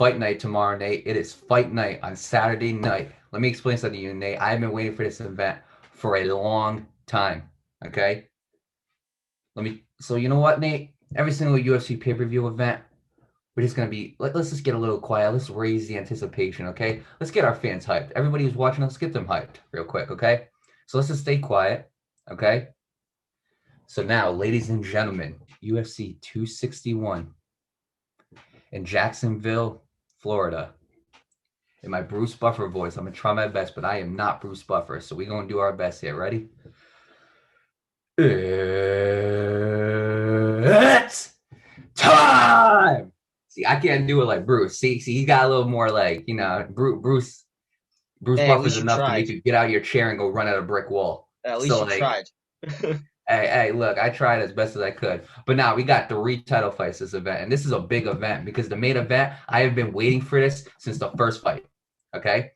fight night tomorrow, Nate. It is fight night on Saturday night. Let me explain something to you, Nate. I've been waiting for this event for a long time. Okay? So you know what, Nate? Every single UFC pay-per-view event, we're just gonna be let's just get a little quiet. Let's raise the anticipation, okay? Let's get our fans hyped. Everybody who's watching, let's get them hyped real quick, okay? So let's just stay quiet, okay? So now, ladies and gentlemen, UFC 261 in Jacksonville, Florida. In my Bruce Buffer voice, I'm gonna try my best, but I am not Bruce Buffer. So we're gonna do our best here. Ready? It's time. See, I can't do it like Bruce. See, he got a little more like Bruce Hey, at Buffer's least you enough to tried. make you get out of your chair and go run at a brick wall. At least So you like, tried. hey, look, I tried as best as I could. But now we got 3 title fights this event, and this is a big event because the main event, I have been waiting for this since the first fight. Okay,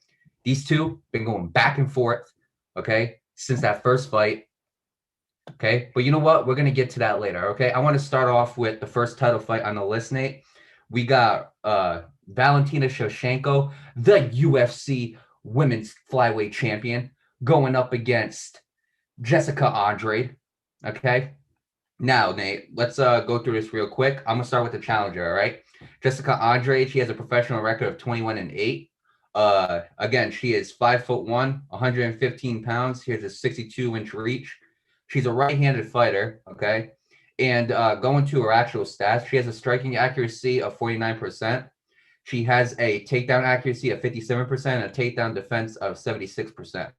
these two been going back and forth. Okay, since that first fight. Okay, but you know what? We're gonna get to that later. Okay, I want to start off with the first title fight on the list, Nate. We got Valentina Shevchenko, the UFC Women's Flyweight Champion, going up against Jessica Andrade. Okay, now Nate, let's go through this real quick. I'm gonna start with the challenger. All right, Jessica Andrade. She has a professional record of 21-8. Again, she is 5'1", 115 pounds. Here's a 62-inch reach. She's a right-handed fighter, okay? And going to her actual stats, she has a striking accuracy of 49%. She has a takedown accuracy of 57% and a takedown defense of 76%.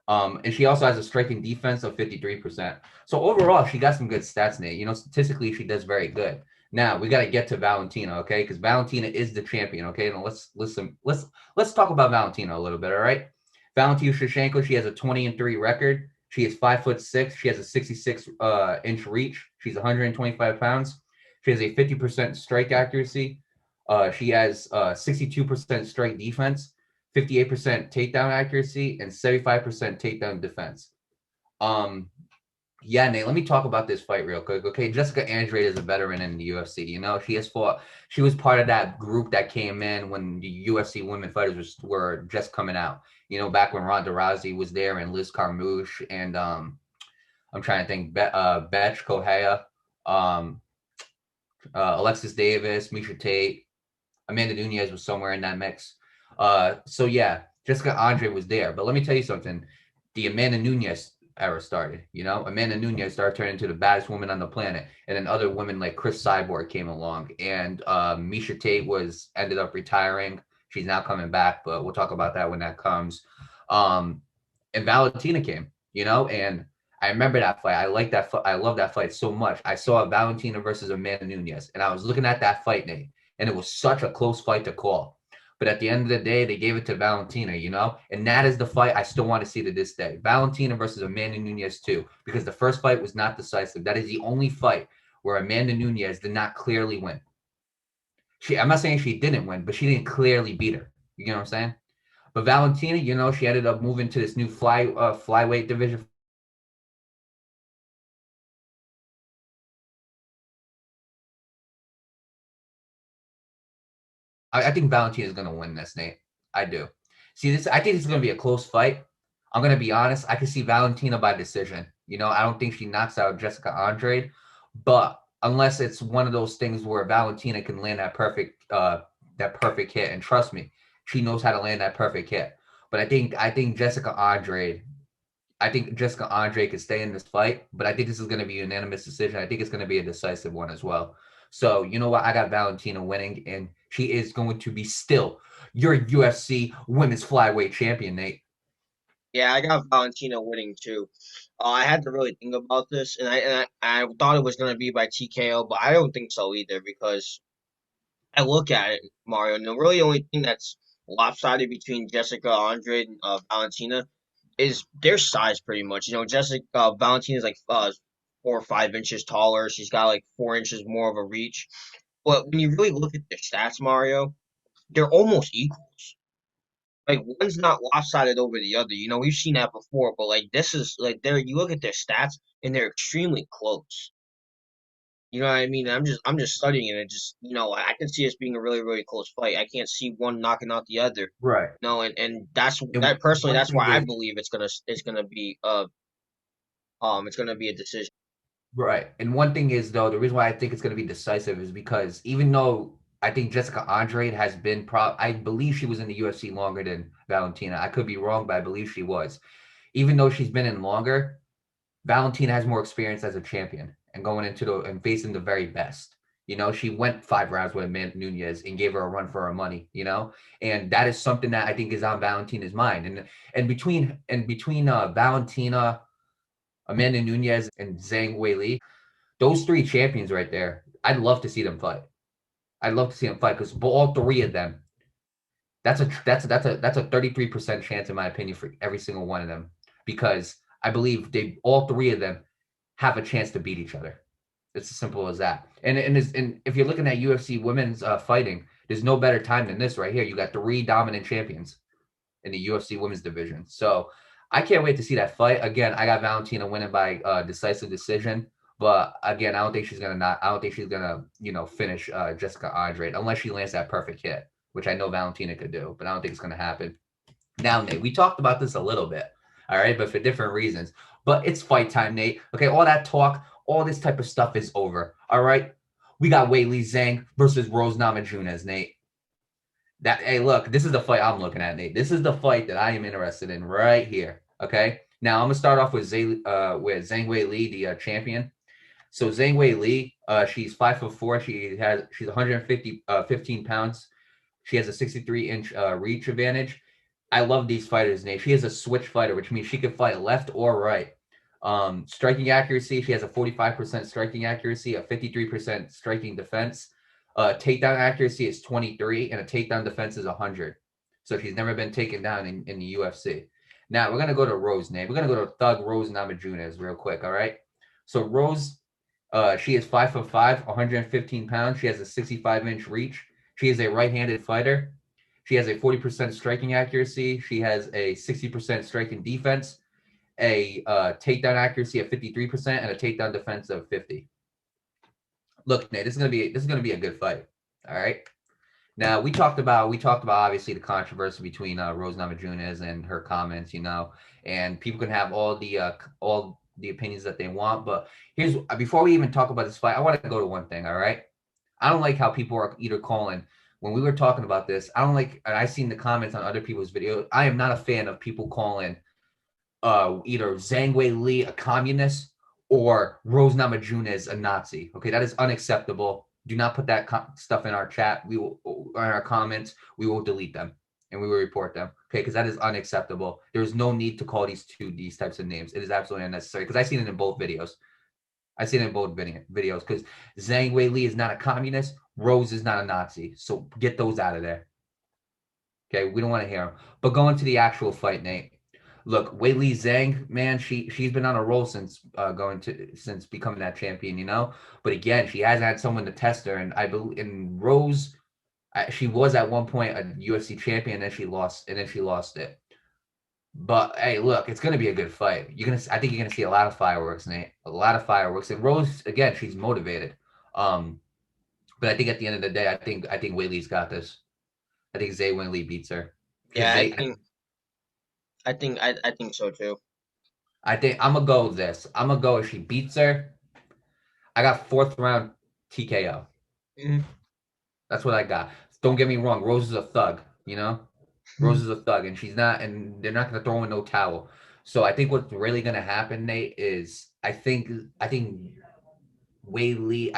And she also has a striking defense of 53%. So overall, she got some good stats, Nate. You know, statistically, she does very good. Now we got to get to Valentina, okay? Because Valentina is the champion, okay? Now let's listen. Let's talk about Valentina a little bit, all right? Valentina Shevchenko, she has a 20-3 record. She is 5'6". She has a 66 inch reach. She's 125 pounds. She has a 50% strike accuracy. She has 62% strike defense. 58% takedown accuracy, and 75% takedown defense. Um, yeah, Nate, let me talk about this fight real quick. Okay, Jessica Andrade is a veteran in the UFC. You know, she was part of that group that came in when the UFC women fighters were just coming out. You know, back when Ronda Rousey was there and Liz Carmouche and I'm trying to think, Betch Kohea, um, Alexis Davis, Misha Tate, Amanda Nunez was somewhere in that mix. So yeah, Jessica Andre was there. But let me tell you something. The Amanda Nunez era started. You know, Amanda Nunez started turning into the baddest woman on the planet, and then other women like Chris Cyborg came along, and Misha Tate ended up retiring. She's now coming back, but we'll talk about that when that comes. Um, and Valentina came. You know, and I remember that fight. I like that fight. I love that fight so much. I saw Valentina versus Amanda Nunez, and I was looking at that fight, Nate, and it was such a close fight to call. But at the end of the day, they gave it to Valentina, you know? And that is the fight I still want to see to this day. Valentina versus Amanda Nunez, too, because the first fight was not decisive. That is the only fight where Amanda Nunez did not clearly win. I'm not saying she didn't win, but she didn't clearly beat her. You know what I'm saying? But Valentina, you know, she ended up moving to this new flyweight division. I think Valentina is going to win this, Nate. I do. See this. I think it's going to be a close fight. I'm going to be honest. I can see Valentina by decision. You know, I don't think she knocks out Jessica Andrade, but unless it's one of those things where Valentina can land that perfect hit, and trust me, she knows how to land that perfect hit. But I think Jessica Andrade could stay in this fight, but I think this is going to be a unanimous decision. I think it's going to be a decisive one as well. So, you know what? I got Valentina winning, and she is going to be still your UFC Women's Flyweight Champion, Nate. Yeah, I got Valentina winning too. I had to really think about this, and I thought it was gonna be by TKO, but I don't think so either because I look at it, Mario, and the really only thing that's lopsided between Jessica Andrade and Valentina is their size, pretty much. You know, Jessica Valentina's like 4 or 5 inches taller. She's got like 4 inches more of a reach. But when you really look at their stats, Mario, they're almost equals. Like one's not lopsided over the other. You know, we've seen that before, but like this is like they're you look at their stats and they're extremely close. You know what I mean? I'm just studying it. And just I can see this being a really really close fight. I can't see one knocking out the other. Right. No, and that's And that personally. one That's thing why I is believe it's gonna be a decision. right. And one thing is though, the reason why I think it's going to be decisive is because even though I think Jessica Andrade has been I believe she was in the UFC longer than Valentina. I could be wrong, but I believe she was. Even though she's been in longer, Valentina has more experience as a champion and going into the and facing the very best. She went 5 rounds with Amanda Nunez and gave her a run for her money. And that is something that I think is on Valentina's mind. And between Valentina, Amanda Nunez, and Zhang Weili, those three champions right there, I'd love to see them fight. I'd love to see them fight because all three of them, that's a 33% chance in my opinion for every single one of them because I believe they all three of them have a chance to beat each other. It's as simple as that. And if you're looking at UFC women's fighting, there's no better time than this right here. You got three dominant champions in the UFC women's division. So I can't wait to see that fight. Again, I got Valentina winning by decisive decision. But again, I don't think she's gonna finish Jessica Andrade unless she lands that perfect hit, which I know Valentina could do, but I don't think it's gonna happen. Now, Nate, we talked about this a little bit, all right, but for different reasons. But it's fight time, Nate. Okay, all that talk, all this type of stuff is over. All right, we got Weili Zhang versus Rose Namajunas, Nate. Hey, look, this is the fight I'm looking at, Nate. This is the fight that I am interested in right here. Okay, now I'm gonna start off with Zhang Weili, the champion. So Zhang Weili, she's 5'4". She's 15 pounds. She has a 63-inch reach advantage. I love these fighters, Nate. She is a switch fighter, which means she can fight left or right. Striking accuracy, she has a 45% striking accuracy, a 53% striking defense. Takedown accuracy is 23, and a takedown defense is 100. So she's never been taken down in the UFC. Now we're gonna go to Rose, Nate. We're gonna go to Thug Rose Namajunas real quick. All right. So Rose, she is 5'5", 115 pounds. She has a 65-inch reach. She is a right-handed fighter. She has a 40% striking accuracy. She has a 60% striking defense, a takedown accuracy of 53%, and a takedown defense of 50. Look, Nate, this is gonna be a good fight. All right. Now we talked about obviously the controversy between Rose Namajunas and her comments, and people can have all the opinions that they want. But here's before we even talk about this fight, I want to go to one thing. All right. I don't like how people are either calling when we were talking about this. I don't like, and I've seen the comments on other people's videos. I am not a fan of people calling either Zhang Weili a communist or Rose Namajunas a Nazi. Okay, that is unacceptable. Do not put that stuff in our chat. We will, in our comments, we will delete them and we will report them. Okay, because that is unacceptable. There is no need to call these types of names. It is absolutely unnecessary because I've seen it in both videos. I've seen it in both videos because Zhang Weili is not a communist. Rose is not a Nazi. So get those out of there. Okay, we don't want to hear them. But going to the actual fight, Nate. Look, Weili Zhang, man, she's been on a roll since becoming that champion. But again, she hasn't had someone to test her, and I believe in Rose, she was at one point a UFC champion, and then she lost it. But hey, look, it's gonna be a good fight. I think you're gonna see a lot of fireworks, Nate. A lot of fireworks. And Rose, again, she's motivated. But I think at the end of the day, I think Weili's got this. I think Zay Weili beats her because Yeah, Zay. I think so too. I think I'm gonna go with this. I'm gonna go if she beats her. I got fourth round TKO. Mhm. That's what I got. Don't get me wrong. Rose is a thug. Rose is a thug, and they're not gonna throw in no towel. So I think what's really gonna happen, Nate, is I think Weili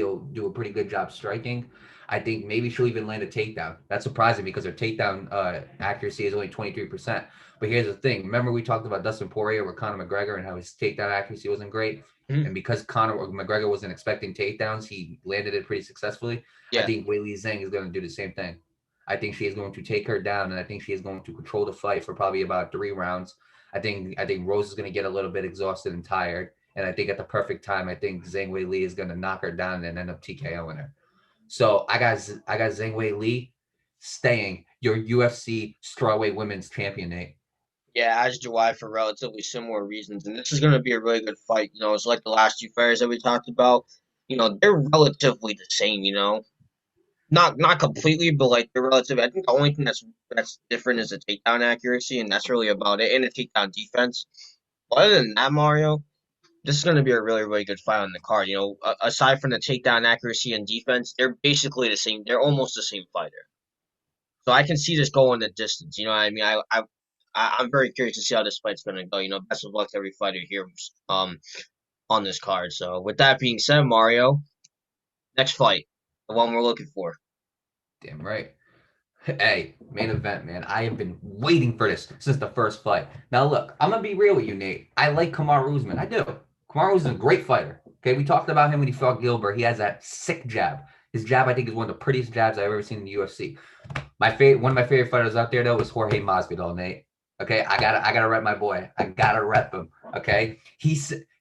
will do a pretty good job striking. I think maybe she'll even land a takedown. That's surprising because her takedown accuracy is only 23%. But here's the thing. Remember we talked about Dustin Poirier with Conor McGregor and how his takedown accuracy wasn't great? Mhm. And because Conor McGregor wasn't expecting takedowns, he landed it pretty successfully. I Yeah, think Weili Zhang is going to do the same thing. I think she is going to take her down, and I think she is going to control the fight for probably about 3 rounds. I think Rose is going to get a little bit exhausted and tired. And I think at the perfect time, I think Zhang Weili is going to knock her down and end up TKOing her. So I got Zhang Weili staying your UFC Strawweight Women's Champion, Nate. yeah, as do I for relatively similar reasons. And this is going to be a really good fight. It's like the last two fighters that we talked about. they're relatively the same. Not completely, but like they're relative. I think the only thing that's different is the takedown accuracy, and that's really about it, and the takedown defense. But other than that, Mario, this is going to be a really, really good fight on the card. Aside from the takedown accuracy and defense, they're basically the same. They're almost the same fighter. So I can see this going the distance. You know what I mean? I'm very curious to see how this fight's going to go. Best of luck to every fighter here on this card. So with that being said, Mario, next fight, the one we're looking for. Damn right. Hey, main event, man. I have been waiting for this since the first fight. Now, look, I'm gonna be real with you, Nate. I like Kamaru Usman. I do. Kamaru Usman is a great fighter. Okay, we talked about him when he fought Gilbert. He has that sick jab. His jab, I think, is one of the prettiest jabs I've ever seen in the UFC. One of my favorite fighters out there though was Jorge Masvidal, Nate. Okay, I gotta rep my boy. I gotta rep him. Okay,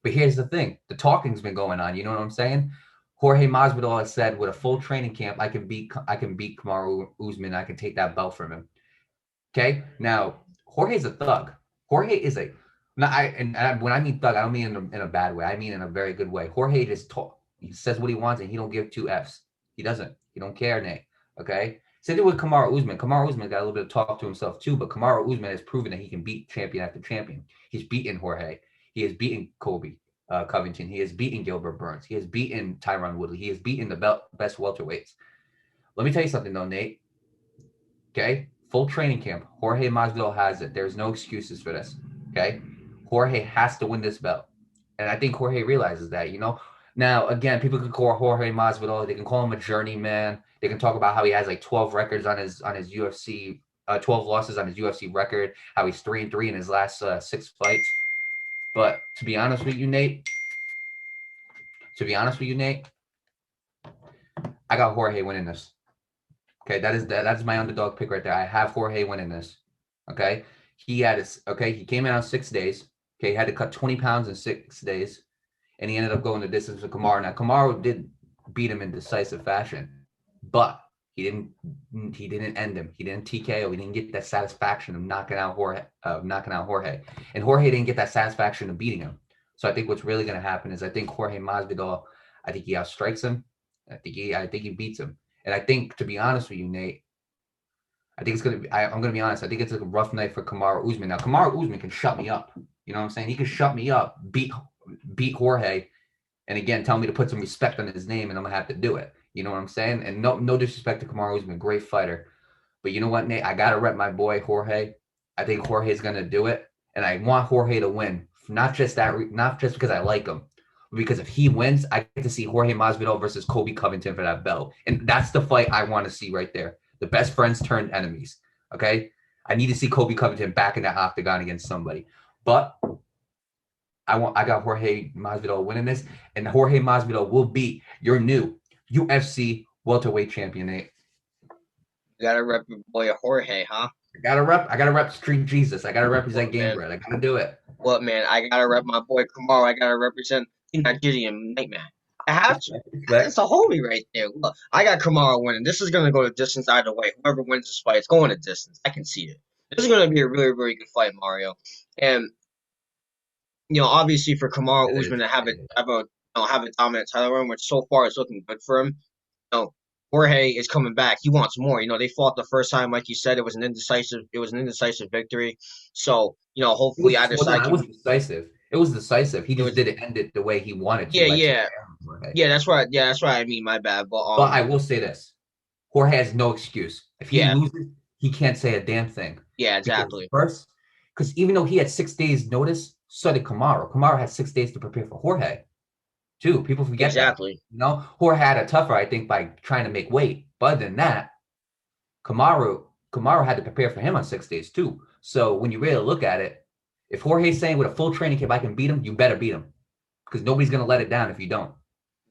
but here's the thing: the talking's been going on. You know what I'm saying? Jorge Masvidal has said with a full training camp, I can beat Kamaru Usman. I can take that belt from him. Okay, now Jorge's a thug. Jorge is a when I mean thug, I don't mean in a bad way. I mean in a very good way. Jorge just talk. He says what he wants, and he don't give two f's. He doesn't. He don't care, Nate. Okay. Same thing with Kamaru Usman. Kamaru Usman got a little bit of talk to himself too, but Kamaru Usman has proven that he can beat champion after champion. He's beaten Jorge. He has beaten Kobe Covington. He has beaten Gilbert Burns. He has beaten Tyron Woodley. He has beaten the best welterweights. Let me tell you something though, Nate. Okay, full training camp. Jorge Masvidal has it. There's no excuses for this. Okay, Jorge has to win this belt, and I think Jorge realizes that. Now again, people can call Jorge Masvidal. They can call him a journeyman. They can talk about how he has like 12 records on his UFC, 12 losses on his UFC record. How he's 3-3 in his last 6 fights. But to be honest with you, Nate. I got Jorge winning this. Okay, that's my underdog pick right there. I have Jorge winning this. Okay, he came in on 6 days. Okay, he had to cut 20 pounds in 6 days, and he ended up going the distance with Kamaru. Now Kamaru did beat him in decisive fashion, but he didn't end him. He didn't TKO. He didn't get that satisfaction of knocking out Jorge. And Jorge didn't get that satisfaction of beating him. So I think what's really going to happen is I think Jorge Masvidal, I think he outstrikes him. I think he beats him. And I think, to be honest with you, Nate, I think it's gonna be. I'm gonna be honest. I think it's like a rough night for Kamaru Usman. Now, Kamaru Usman can shut me up. You know what I'm saying? He can shut me up, beat Jorge, and again tell me to put some respect on his name, and I'm gonna have to do it. You know what I'm saying? And no disrespect to Kamaru Usman, great fighter, but you know what, Nate? I gotta rep my boy Jorge. I think Jorge's gonna do it, and I want Jorge to win. Not just because I like him, because if he wins, I get to see Jorge Masvidal versus Kobe Covington for that belt. And that's the fight I want to see right there. The best friends turned enemies. Okay? I need to see Kobe Covington back in that octagon against somebody. But I got Jorge Masvidal winning this, and Jorge Masvidal will beat your new UFC Welterweight Champion, Nate. You gotta rep your boy Jorge, huh? I gotta rep Street Jesus. I gotta represent Game Bread. I gotta do it. What, man? I gotta rep my boy Kamaru. I gotta represent the Nigerian Nightmare. I have to. That's a homie right there. Look, I got Kamaru winning. This is gonna go to distance either way. Whoever wins this fight, it's going to distance. I can see it. This is gonna be a really, really good fight, Mario. And obviously for Kamaru Usman to have a dominant title run, which so far is looking good for him. Jorge is coming back. He wants more. They fought the first time, like you said, it was an indecisive victory. So, hopefully either side. It was decisive. It was decisive. He just didn't end it the way he wanted to. Yeah, that's right. Yeah, that's right. I mean, my bad. But I will say this: Jorge has no excuse. If he loses, he can't say a damn thing. Yeah, exactly. Because even though he had 6 days notice, so did Kamaru. Kamaru had 6 days to prepare for Jorge. Too. People forget exactly. That. Jorge had a tougher, I think, by trying to make weight. But other than that, Kamaru had to prepare for him on 6 days too. So when you really look at it, if Jorge's saying with a full training camp I can beat him, you better beat him. Because nobody's gonna let it down if you don't.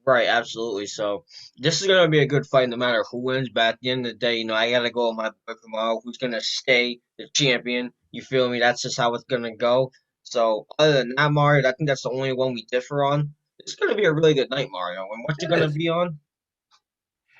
Right, absolutely. So this is gonna be a good fight no matter who wins. But at the end of the day, I gotta go with my boy Kamaru, who's gonna stay the champion. You feel me? That's just how it's gonna go. So other than that, Mario, I think that's the only one we differ on. It's going to be a really good night, Mario. And what's it going to be on?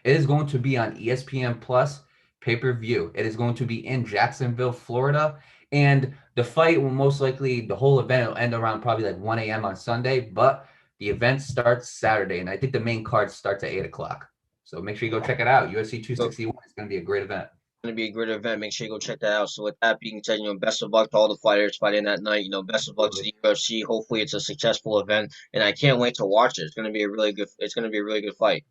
It is going to be on ESPN Plus pay-per-view. It is going to be in Jacksonville, Florida. And the fight will most likely, the whole event will end around probably like 1 a.m. on Sunday. But The event starts Saturday, and I think the main card starts at 8 o'clock. So make sure you go check it out. UFC So 261 is going to be a great event. going to be a great event. Make sure you go check that out. So with that being said, best of luck to all the fighters fighting that night. Best of luck to the UFC. Hopefully it's a successful event, and I can't wait to watch it. It's going to be a really good. It's going to be a really good fight.